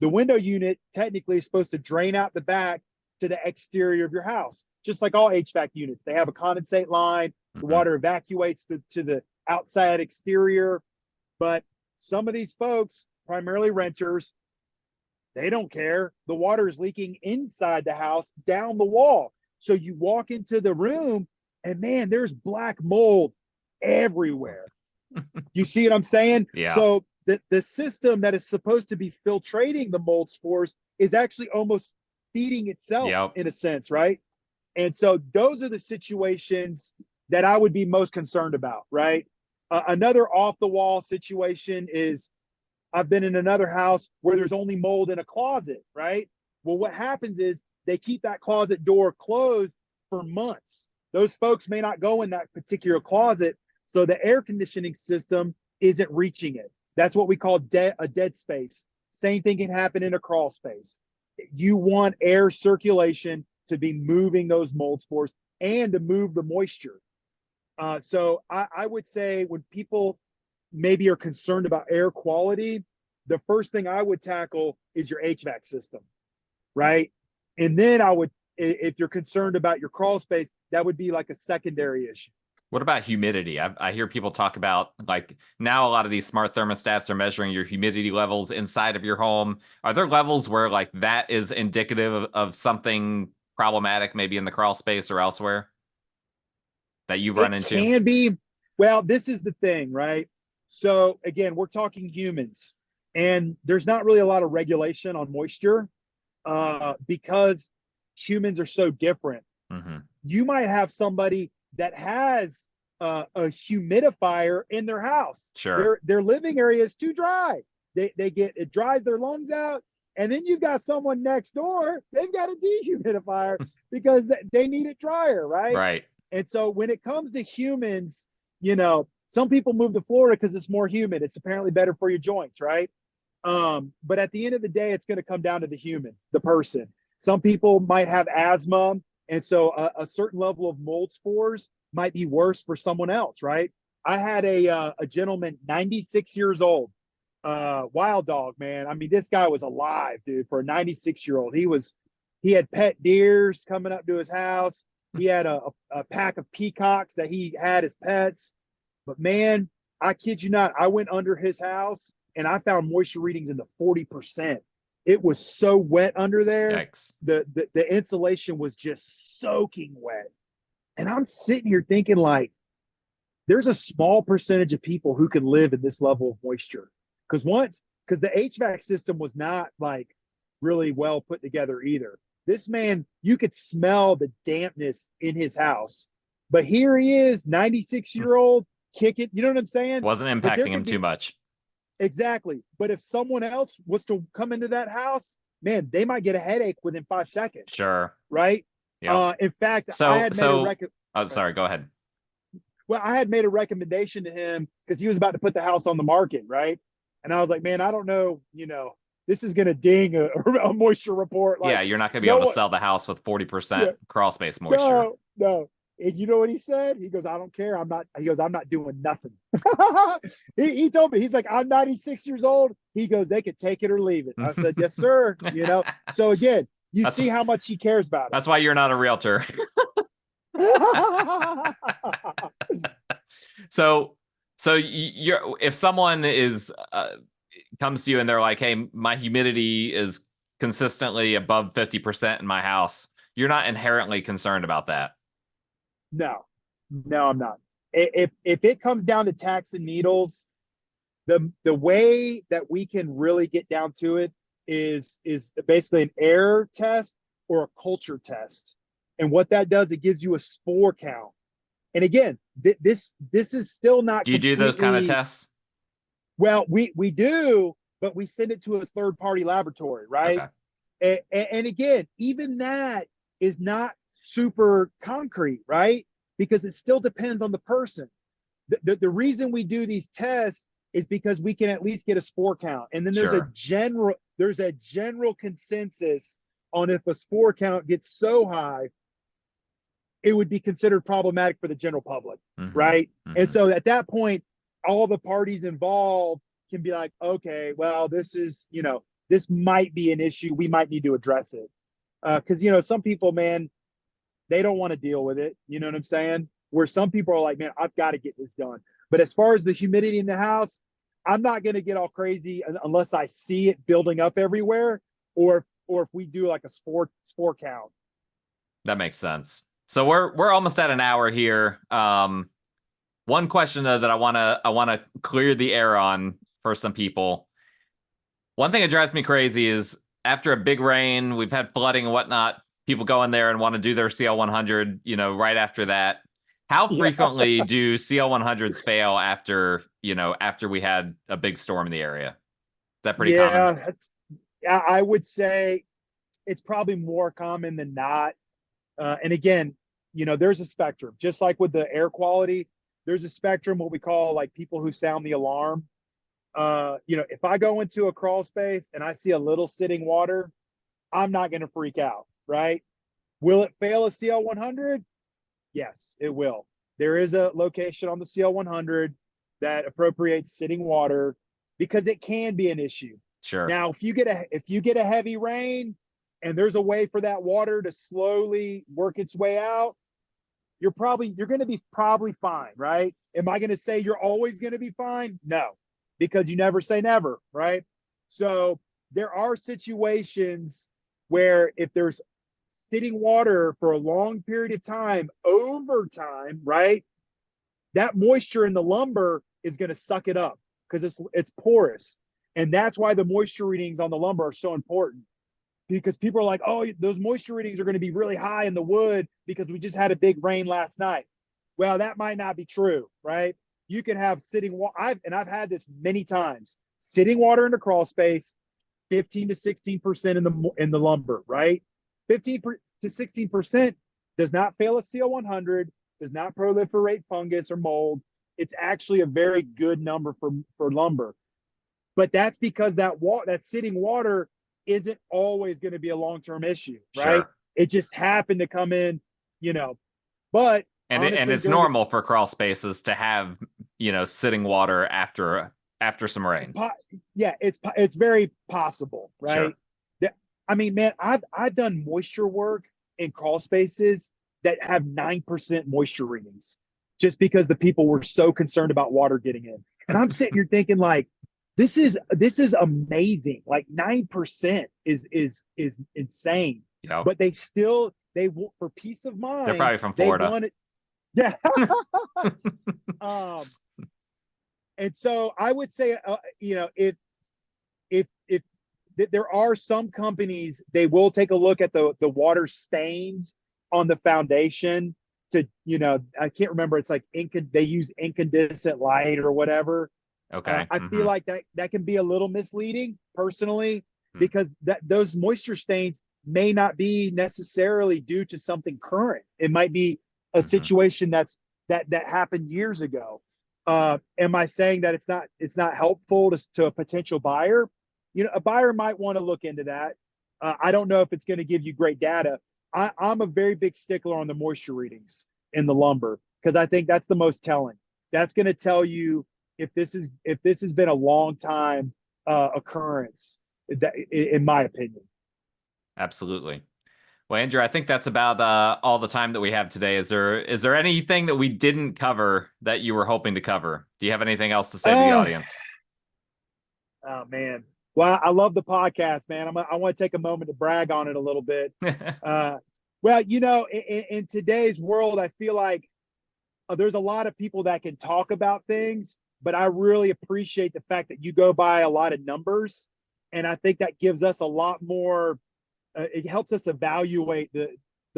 The window unit technically is supposed to drain out the back to the exterior of your house, just like all HVAC units. They have a condensate line. The water evacuates to the outside exterior. But some of these folks, primarily renters, they don't care. The water is leaking inside the house down the wall. So you walk into the room and man, there's black mold everywhere. You see what I'm saying? Yeah. So the system that is supposed to be filtrating the mold spores is actually almost feeding itself in a sense, right? And so those are the situations that I would be most concerned about, right? Another off-the-wall situation is I've been in another house where there's only mold in a closet, right? Well, what happens is they keep that closet door closed for months. Those folks may not go in that particular closet, so the air conditioning system isn't reaching it. That's what we call a dead space. Same thing can happen in a crawl space. You want air circulation to be moving those mold spores and to move the moisture. So I would say when people maybe are concerned about air quality, the first thing I would tackle is your HVAC system, right? And then if you're concerned about your crawl space, that would be like a secondary issue. What about humidity? I hear people talk about, like, now a lot of these smart thermostats are measuring your humidity levels inside of your home. Are there levels where like that is indicative of something problematic, maybe in the crawl space or elsewhere that you've run into? It can be. Well, this is the thing, right? So again, we're talking humans, and there's not really a lot of regulation on moisture because humans are so different. Mm-hmm. You might have somebody that has a humidifier in their house. Sure. Their living area is too dry. It dries their lungs out. And then you've got someone next door, they've got a dehumidifier because they need it drier, right? Right. And so when it comes to humans, some people move to Florida because it's more humid. It's apparently better for your joints, right? But at the end of the day, it's going to come down to the person. Some people might have asthma, and so a certain level of mold spores might be worse for someone else, right? I had a gentleman, 96 years old, wild dog, man. I mean, this guy was alive, dude, for a 96-year-old. He had pet deers coming up to his house. He had a pack of peacocks that he had as pets. But man, I kid you not, I went under his house and I found moisture readings in the 40%. It was so wet under there. Yikes. The insulation was just soaking wet. And I'm sitting here thinking, like, there's a small percentage of people who can live in this level of moisture. Because once because the HVAC system was not like really well put together either. This man, you could smell the dampness in his house, but here he is, 96-year-old, kick it. You know what I'm saying? Wasn't impacting him too much. Exactly. But if someone else was to come into that house, man, they might get a headache within 5 seconds. Sure. Right. Yeah. In fact, So, I had made sorry, go ahead. Well, I had made a recommendation to him because he was about to put the house on the market, right? And I was like, man, I don't know, this is going to ding a moisture report. Like, yeah, you're not going to be able to sell the house with 40% crawl space moisture. No. And you know what he said? He goes, I don't care. I'm not doing nothing. he told me, he's like, I'm 96 years old. He goes, they could take it or leave it. I said, yes, sir. So again, see how much he cares about it. That's why you're not a realtor. So if someone comes to you and they're like, hey, my humidity is consistently above 50% in my house, you're not inherently concerned about that. No, I'm not. If it comes down to tacks and needles, the way that we can really get down to it is basically an air test or a culture test. And what that does, it gives you a spore count. And again, this is still not. Do you do those kind of tests? Well, we do, but we send it to a third-party laboratory, right? Okay. And again, even that is not super concrete, right? Because it still depends on the person. The reason we do these tests is because we can at least get a spore count. And then there's a general consensus on if a spore count gets so high, it would be considered problematic for the general public, right? And so at that point, all the parties involved can be like, okay, well, this might be an issue. We might need to address it. Because, some people, man, they don't want to deal with it. You know what I'm saying? Where some people are like, man, I've got to get this done. But as far as the humidity in the house, I'm not going to get all crazy unless I see it building up everywhere, or if we do like a spore count. That makes sense. So we're almost at an hour here. One question though that I wanna clear the air on for some people. One thing that drives me crazy is after a big rain, we've had flooding and whatnot. People go in there and want to do their CL100, right after that. How frequently do CL100s fail after we had a big storm in the area? Is that pretty common? Yeah, I would say it's probably more common than not. And again, there's a spectrum, just like with the air quality, there's a spectrum, what we call like people who sound the alarm. If I go into a crawl space and I see a little sitting water, I'm not going to freak out, right? Will it fail a CL100? Yes, it will. There is a location on the CL100 that appropriates sitting water because it can be an issue. Sure. Now, if you get a heavy rain and there's a way for that water to slowly work its way out, you're going to be probably fine, right? Am I going to say you're always going to be fine? No, because you never say never, right? So there are situations where if there's sitting water for a long period of time, over time, right, that moisture in the lumber is going to suck it up because it's porous. And that's why the moisture readings on the lumber are so important. Because people are like, oh, those moisture readings are going to be really high in the wood because we just had a big rain last night. Well, that might not be true, right? You can have sitting water. I've had this many times. Sitting water in the crawl space, 15 to 16% in the lumber, right? 15 to 16% does not fail a CL100, does not proliferate fungus or mold. It's actually a very good number for lumber. But that's because that sitting water isn't always going to be a long-term issue, right? Sure. It just happened to come in, but honestly, and it's normal for crawl spaces to have, sitting water after some rain. It's very possible, right? Sure. I mean, man, I've done moisture work in crawl spaces that have 9% moisture readings just because the people were so concerned about water getting in. And I'm sitting here thinking like, this is amazing. Like 9% is insane. But they for peace of mind. They're probably from Florida. Yeah. And so I would say, there are some companies, they will take a look at the water stains on the foundation to, I can't remember. It's like they use incandescent light or whatever. Okay. I feel like that can be a little misleading personally, because those moisture stains may not be necessarily due to something current. It might be a situation that happened years ago. Am I saying that it's not helpful to a potential buyer? A buyer might want to look into that. I don't know if it's going to give you great data. I'm a very big stickler on the moisture readings in the lumber, because I think that's the most telling. That's going to tell you if this has been a long time occurrence, in my opinion. Absolutely. Well, Andrew, I think that's about all the time that we have today. Is there anything that we didn't cover that you were hoping to cover? Do you have anything else to say to the audience? Oh man. Well, I love the podcast, man. I want to take a moment to brag on it a little bit. Well, in today's world, I feel like there's a lot of people that can talk about things, but I really appreciate the fact that you go by a lot of numbers. And I think that gives us a lot more, it helps us evaluate the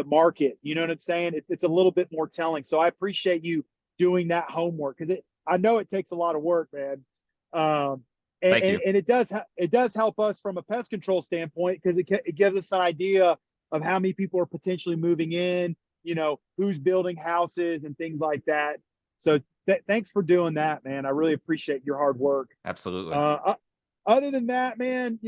market. You know what I'm saying? It's a little bit more telling. So I appreciate you doing that homework, because I know it takes a lot of work, man. Thank you. And it does help us from a pest control standpoint, because it gives us an idea of how many people are potentially moving in, who's building houses and things like that. So thanks for doing that, man. I really appreciate your hard work. Absolutely. Other than that, man,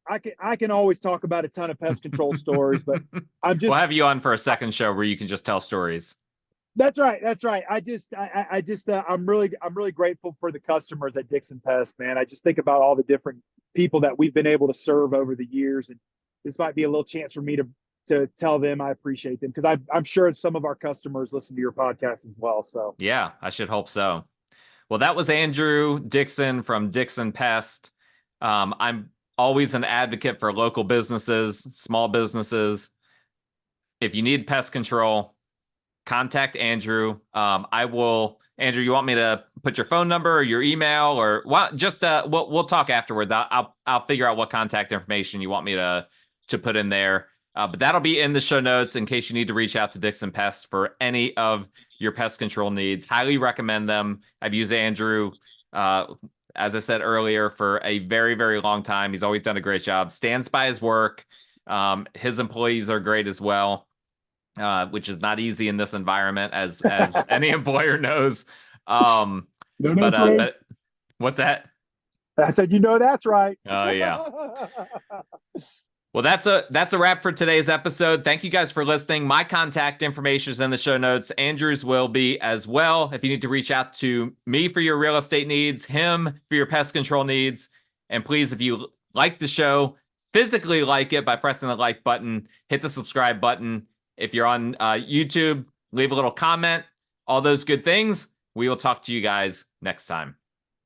I can always talk about a ton of pest control stories, but we'll have you on for a second show where you can just tell stories. That's right. I'm really grateful for the customers at Dixon Pest, man. I just think about all the different people that we've been able to serve over the years, and this might be a little chance for me to tell them I appreciate them, because I'm sure some of our customers listen to your podcast as well. So yeah, I should hope so. Well, that was Andrew Dixon from Dixon Pest. I'm always an advocate for local businesses, small businesses. If you need pest control, contact Andrew. Andrew, you want me to put your phone number or your email, or what? Just we'll talk afterwards. I'll figure out what contact information you want me to put in there. But that'll be in the show notes in case you need to reach out to Dixon Pest for any of your pest control needs. Highly recommend them. I've used Andrew, as I said earlier, for a very, very long time. He's always done a great job. Stands by his work. His employees are great as well. Which is not easy in this environment, as any employer knows. But what's that? I said, that's right. Oh yeah. Well, that's a wrap for today's episode. Thank you guys for listening. My contact information is in the show notes. Andrew's will be as well. If you need to reach out to me for your real estate needs, him for your pest control needs, and please, if you like the show, physically like it by pressing the like button, hit the subscribe button. If you're on YouTube, leave a little comment, all those good things. We will talk to you guys next time.